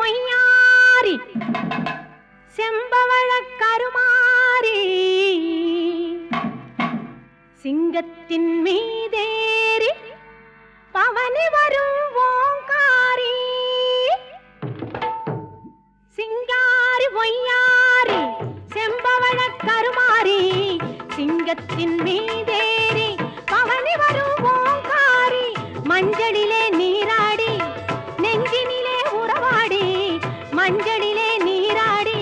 ஒய்யாரி செம்பவள கருமாரி சிங்கத்தின் மீதேறி பவனி வரும் ஓங்காரி சிங்காரி ஒய்யாரி செம்பவள கருமாரி சிங்கத்தின் மீதேறி பவனி வரும் ஓங்காரி மஞ்சளிலே நீராடி நெஞ்சினிலே உறவாடி மஞ்சளிலே நீராடி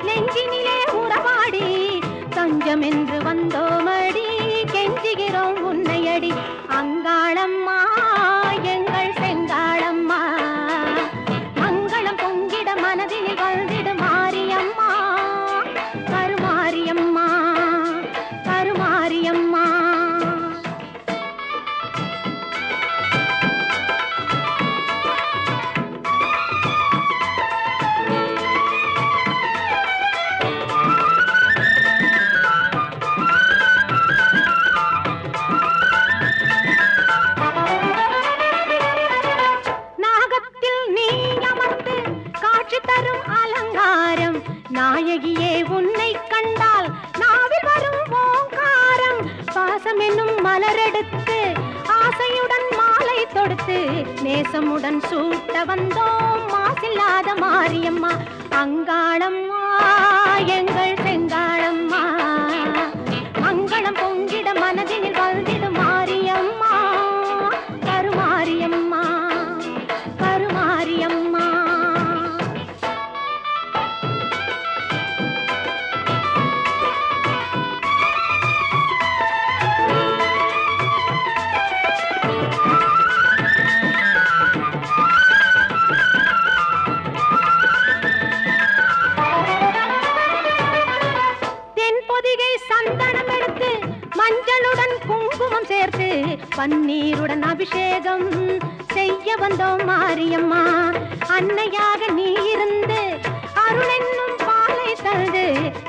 நெஞ்சினிலே உறவாடி தஞ்சம் என்று வந்தோமடி கெஞ்சுகிறோம் உன்னையடி அங்காளம்மா எங்கள் செங்காளம்மா மங்களம் பொங்கிட மனதில் வந்திடு மாரியம்மா கருமாரியம்மா கருமாரியம்மா நாயகியே உன்னை கண்டால் நாவில் வரும் ஓங்காரம் பாசம் என்னும் மலரெடுத்து ஆசையுடன் மாலை தொடுத்து நேசமுடன் சூட்ட வந்தோம் மாசில்லாத மாரியம்மா அங்காளம்மா எங்கள் செங்காளம்மா மங்களம் பொங்கிட மனதினில் வந்திடு மாரியம்மா கருமாரியம்மா கருமாரியம்மா மஞ்சளுடன் குங்குமம் சேர்த்து பன்னீருடன் அபிஷேகம் செய்ய வந்தோம் மாரியம்மா அன்னையாக நீ இருந்து அருளென்னும் பாலை தந்து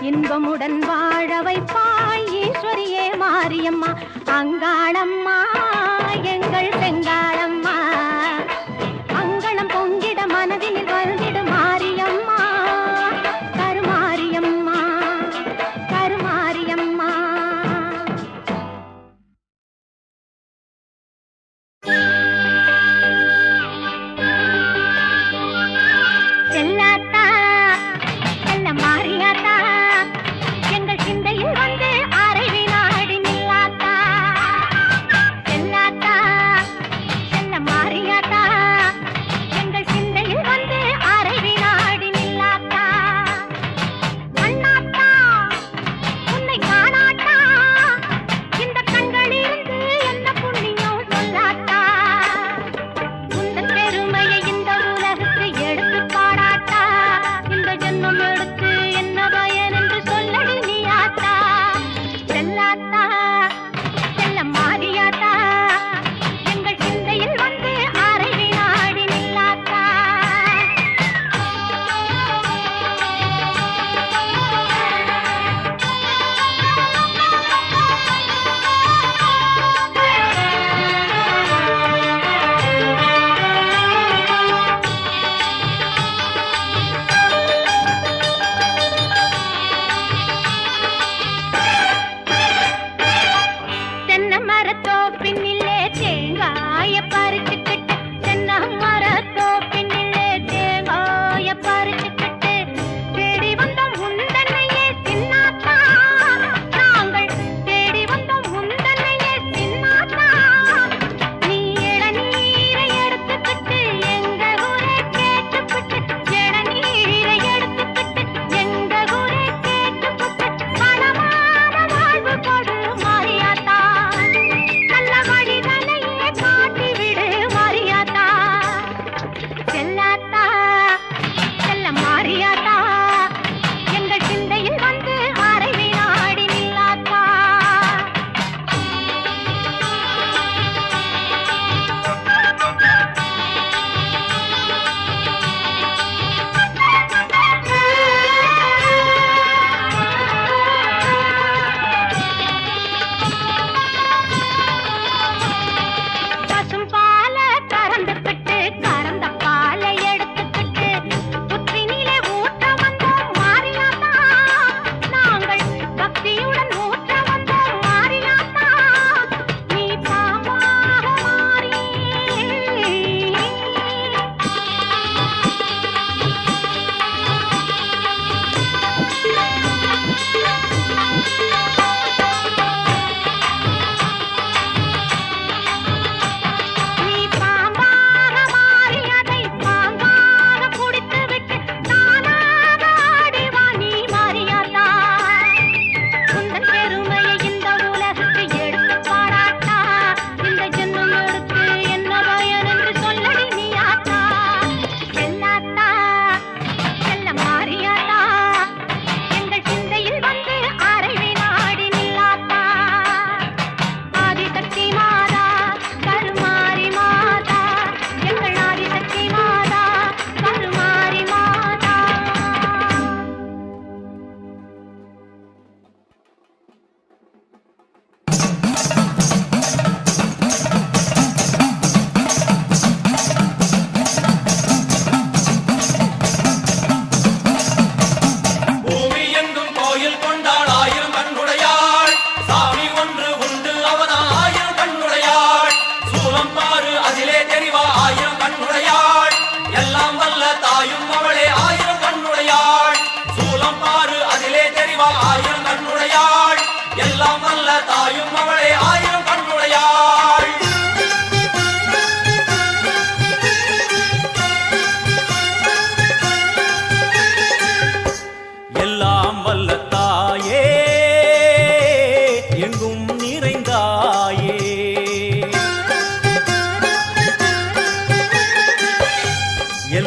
இன்பமுடன் வாழ வைப்பாய் ஈஸ்வரியே மாரியம்மா அங்காளம்மா எங்கள் செங்காளம்மா மங்களம் பொங்கிட மனதில் வந்திடு மாரியம்மா கருமாரியம்மா கருமாரியம்மா செல்லாத்தா செல்ல மாரியாத்தா எங்கள் சிந்தையில் வந்து அரை வினாடி நில்லாத்தா செல்லாத்தா செல்ல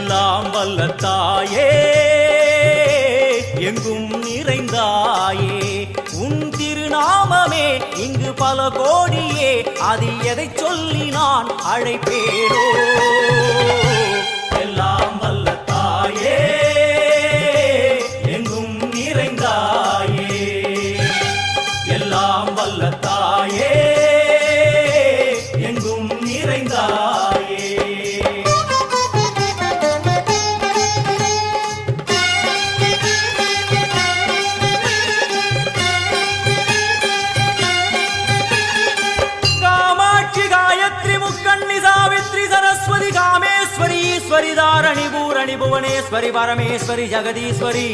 எல்லாம் வல்ல தாயே எங்கும் நிறைந்தாயே உன் திருநாமமே இங்கு பல கோடியே அது எதை சொல்லி நான் அழைப்பேனோ எல்லாம் வல்ல தாயே எங்கும் நிறைந்தாயே எல்லாம் வல்ல தாயே எங்கும் நிறைந்தாயே ईश्वरी दारणि भूरणि भुवनेश्वरी परमेश्वरी जगदीश्वरी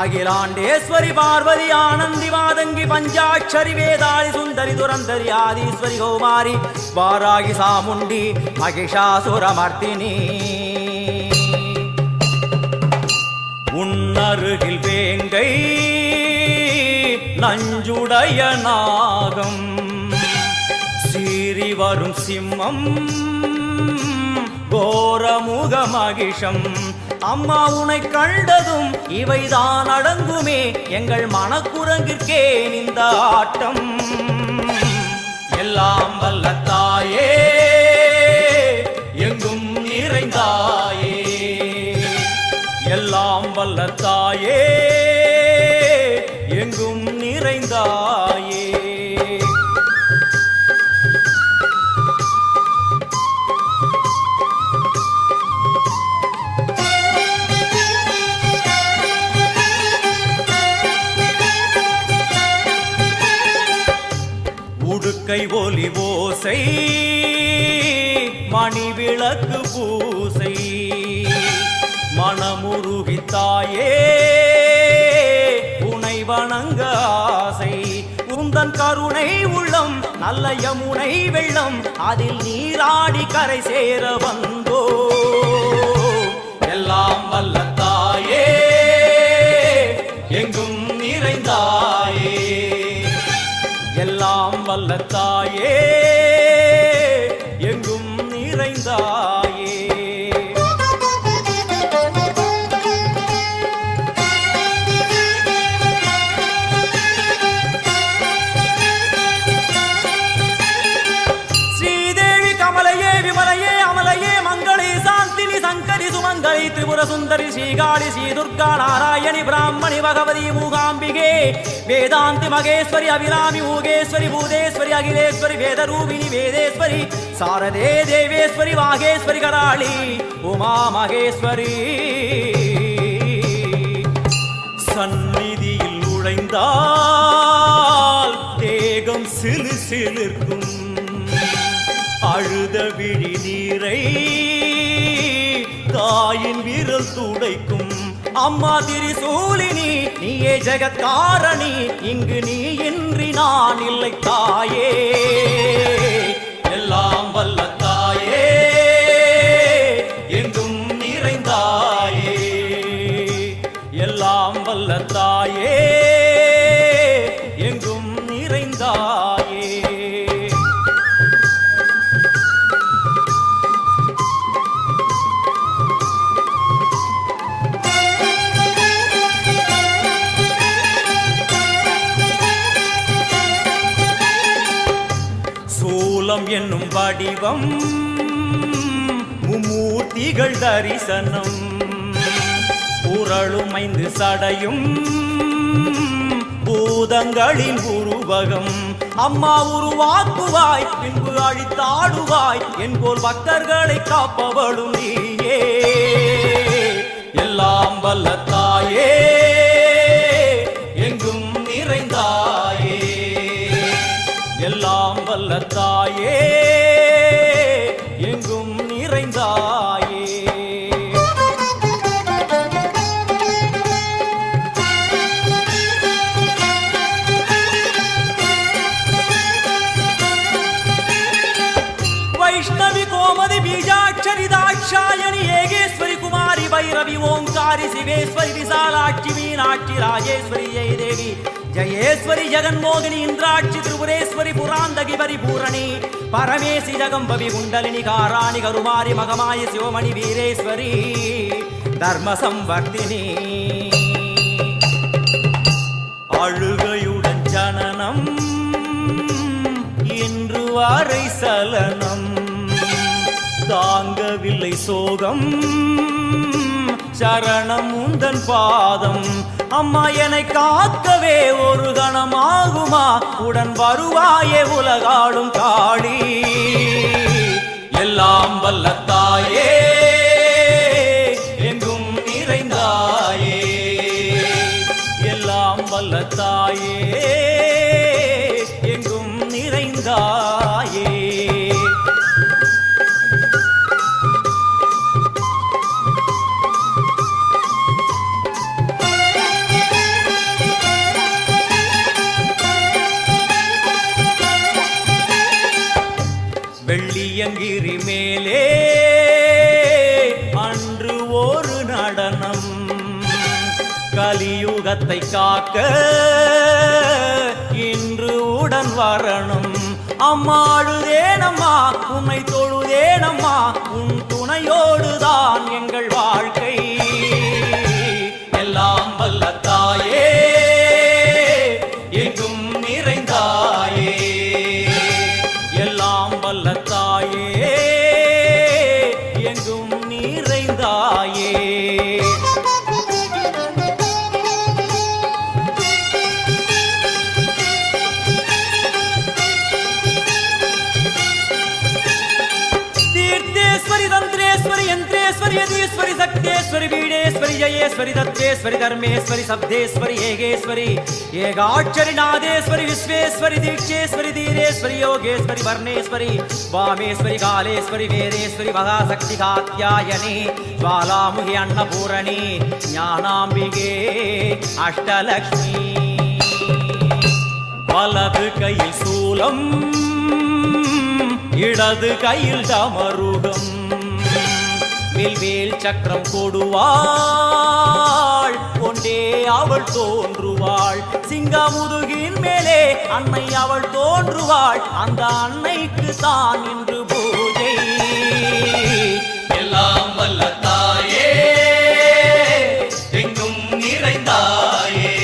अखिलांडेश्वरी पार्वती आनंदी वादंगी पंचाक्षरी वेदाली सुंदरी दुरंदरी आदीश्वरी कौमारी वारागी सामुंडी महिषासुरमर्दिनी उन्नरुगिल वेंगै नंजुडय नागम सीरी वरुम सिंहम கோரமுக மகிஷம் அம்மா உன்னை கண்டதும் இவைதான் அடங்குமே எங்கள் மனக்குரங்கிற்கே இந்த ஆட்டம் எல்லாம் வல்ல தாயே எங்கும் நிறைந்தாயே எல்லாம் வல்ல தாயே எங்கும் நிறைந்தாயே உடுக்கை ஒலி ஓசை மணி விளக்கு பூசை மனமுருகித்தாயே உனை வணங்க ஆசை உந்தன் கருணை உள்ளம் நல்ல யமுனை வெள்ளம் அதில் நீராடி கரை சேர வந்தோ எல்லாம் வல்ல தாயே எங்கும் நிறைந்தாயே எல்லாம் வல்ல தாயே எங்கும் நிறைந்தாயே ஸ்ரீதேவி கமலையே விமலையே அமலையே மங்களே சாந்தினி சங்கரி சுமங்கலி திரிபுர சுந்தரி ஸ்ரீகாளி ஸ்ரீ துர்கா நாராயணி பிராமணி பகவதி மூகாம்பிகே வேதாந்தி மகேஸ்வரி அபிராமி ஊகேஸ்வரி பூதேஸ்வரி அகிலேஸ்வரி வேதரூபிணி வேதேஸ்வரி சாரதே தேவேஸ்வரி வாகேஸ்வரி கராளி உமா மகேஸ்வரி சந்நிதியில் நுழைந்தால் தேகம் சிலு சிலிர்க்கும் அழுத விழி நீரை தாயின் விரல் துடைக்கும் அம்மா திரிசூலினி நீயே ஜெகத்காரணி இங்கு நீ இன்றி நான் இல்லை தாயே எல்லாம் வல்ல தாயே எங்கும் நிறைந்தாயே எல்லாம் வல்ல தாயே எங்கும் நிறைந்தாயே என்னும் வடிவம் மும்மூர்த்திகள் தரிசனம் புரளும் 5 சடையும் பூதங்களின் உருவகம் அம்மா உருவாக்குவாய் பின்பு அழித்தாடுவாய் என்போல் பக்தர்களை காப்பவளும் நீயே எல்லாம் வல்ல தாயே எங்கும் நிறைந்தாயே எல்லாம் வல்ல தாயே எங்கும் நிறைந்தாயே வைஷ்ணவி கோமதி பீஜாட்சரி தாட்சாயணி ஏகேஸ்வரி குமாரி வைர भैरवी ओंकारी शिवेश्वरी विशालाक्षी मीनाक्षी राजेश्वरी जय देवी जयेश्वरी जगन्मोहिनी इंद्राक्षी त्रिपुरेश्वरी पुरांदगी परिपूरणी परमेशि जगंबवी कुंडलिनी काराणि करुमारी मगमायि शिवमणि वीरेश्वरी धर्म संवर्धिनी அழுகையுடன் ஜனனம் இன்று வாரை சலனம் தாங்கவில்லை சோகம் சரணம் உந்தன் பாதம் அம்மா என்னை காக்கவே ஒரு கணமாகுமா உடன் வருவாயே உலகாடும் காளி எல்லாம் வல்ல தாயே எங்கும் நிறைந்தாயே எல்லாம் வல்ல தாயே எங்கும் நிறைந்தாயே வெள்ளியங்கிரி மேலே அன்று ஒரு நடனம் கலியுகத்தை காக்க இன்று உடன் வரணும் அம்மாடுதேனம்மா உன்னை தொழுதேனம்மா உன் துணையோடுதான் எங்கள் வாழ்க்கை எல்லாம் வல்ல தாயே எங்கும் நிறைந்தாயே எல்லாம் வல்ல தாயே எங்கும் நிறைந்தாயே यदीश्वरी शक्तेश्वरी बीडेश्वरी जयेश्वरी दत्तेश्वरी धर्मेश्वरी शब्देश्वरी एगेश्वरी एकाक्षरी नादेश्वरी विश्वेश्वरी दीक्षेश्वरी धीरेश्वरी योगेश्वरी वर्णेश्वरी वामेश्वरी कालेश्वरी वेदेश्वरी महाशक्ति कात्यायनी ज्वालामुखी अन्नपूरणी ज्ञानाम्बिके अष्टलक्ष्मी वलது கையில் சூலம் இடது கையில் டமருகம் வேல் சக்கரம் கொடுவாள் கொண்டே அவள் தோன்றுவாள் சிங்கமுதுகின் மேலே அன்னை அவள் தோன்றுவாள் அந்த அன்னைக்கு தான் இன்று பூஜை எல்லாம் வல்ல தாயே எங்கும் நிறைந்தாயே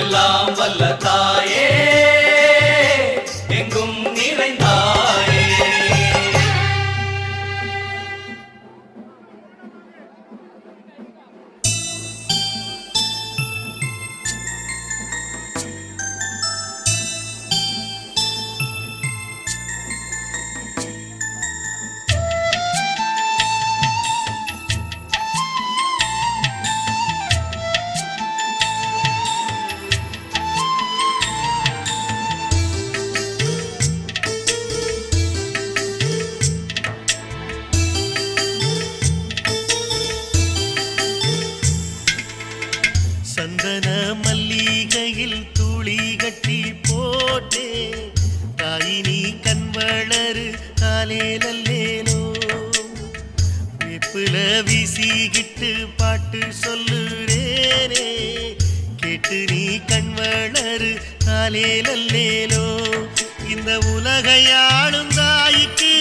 எல்லாம் வல்ல தாயே எங்கும் நிறைந்தாயே சந்தன மல்லிகையில் துளி கட்டி போட்டே தாயினி கண் வளரு காலேலல்லேலோ வெப்புல வீசிக்கிட்டு பாட்டு சொல்லுறேனே கேட்டு நீ கண் வளரு காலேலல்லேலோ இந்த உலகையாளும் தாய்க்கு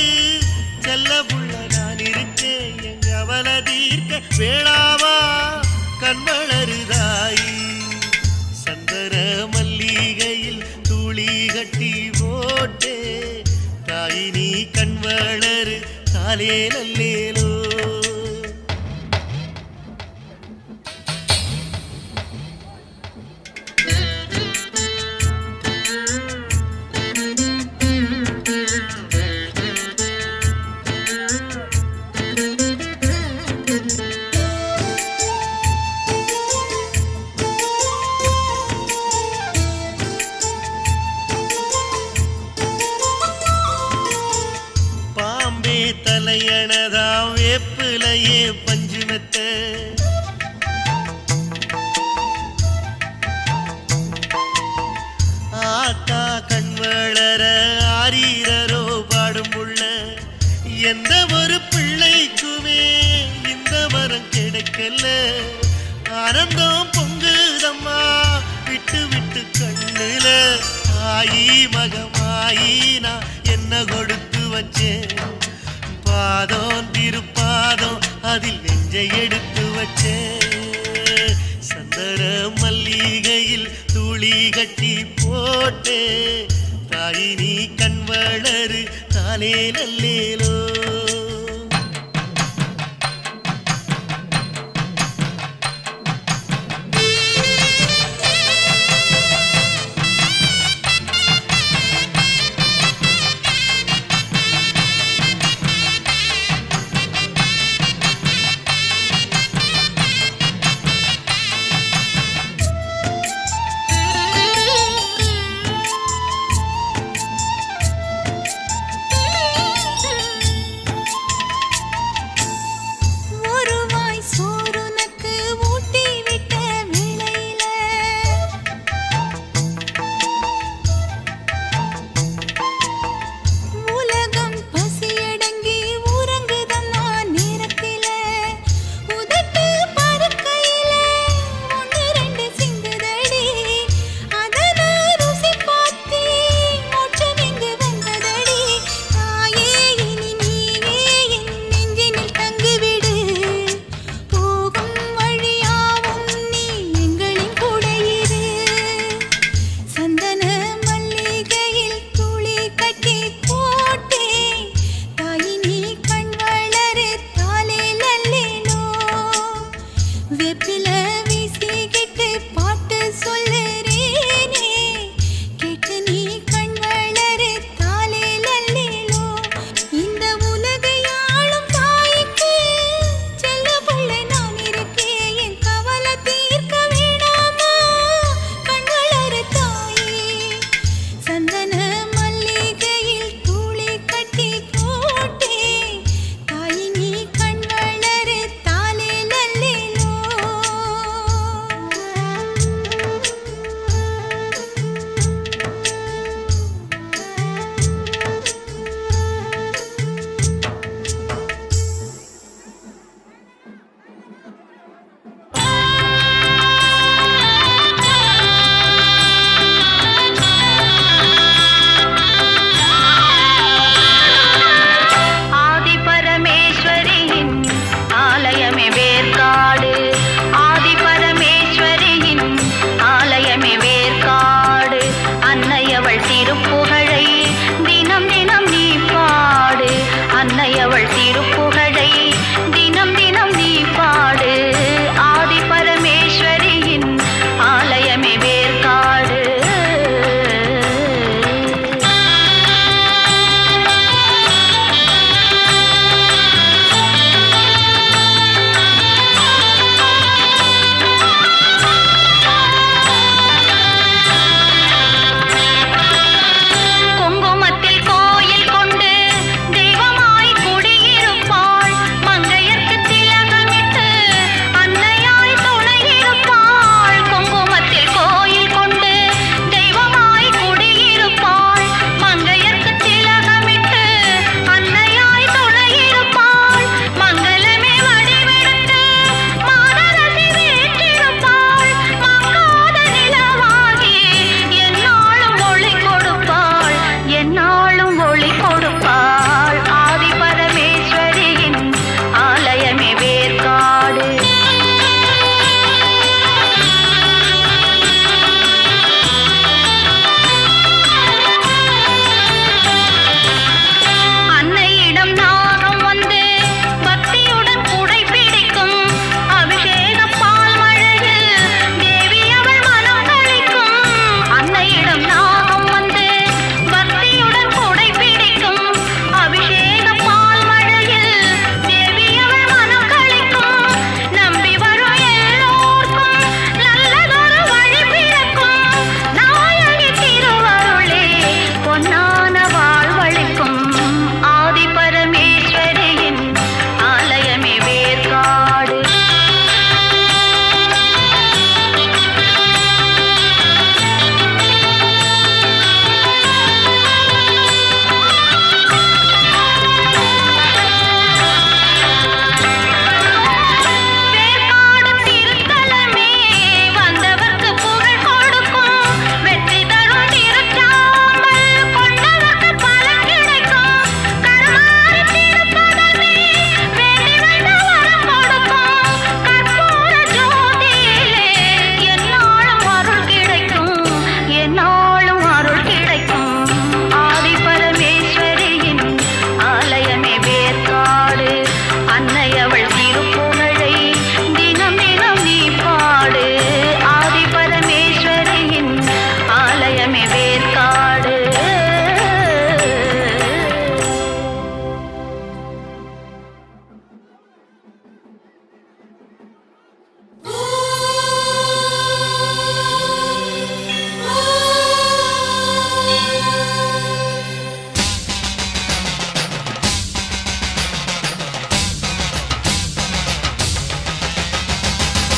செல்ல புள்ள நான் இருக்கேன் எங்க அவல தீர்க்க வேளாவா கண்வளருதாயி சந்தன மல்லிகையில் துளி கட்டி போட்டே தாயினி கண்வளரு காலேலல்லேலோ தலையணதா வேப்பிலையே பஞ்சுமெத்த ஆத்தா கண்வளர ஆரீரரோ பாடும் புள்ள எந்த ஒரு பிள்ளைக்குமே இந்த மர நினைக்கல ஆனந்தம் பொங்குதம்மா விட்டு விட்டு கண்ணுல ஆயி மகமாயி நான் என்ன கொடுத்து வச்சேன் பாதம் திருப்பாதம் அதில் நெஞ்சை எடுத்து வச்சேன் சந்தன மல்லிகையில் துளி கட்டி போட்டே தாயி நீ கண் வளரு தாலே நல்லேலோ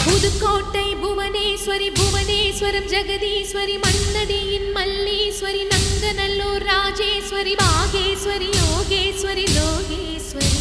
புதுக்கோட்டை புவனேஸ்வரி புவனேஸ்வரம் ஜெகதீஸ்வரி மண்ணடியின் மல்லீஸ்வரி நங்கநல்லூர் ராஜேஸ்வரி பாகேஸ்வரி யோகேஸ்வரி லோகேஸ்வரி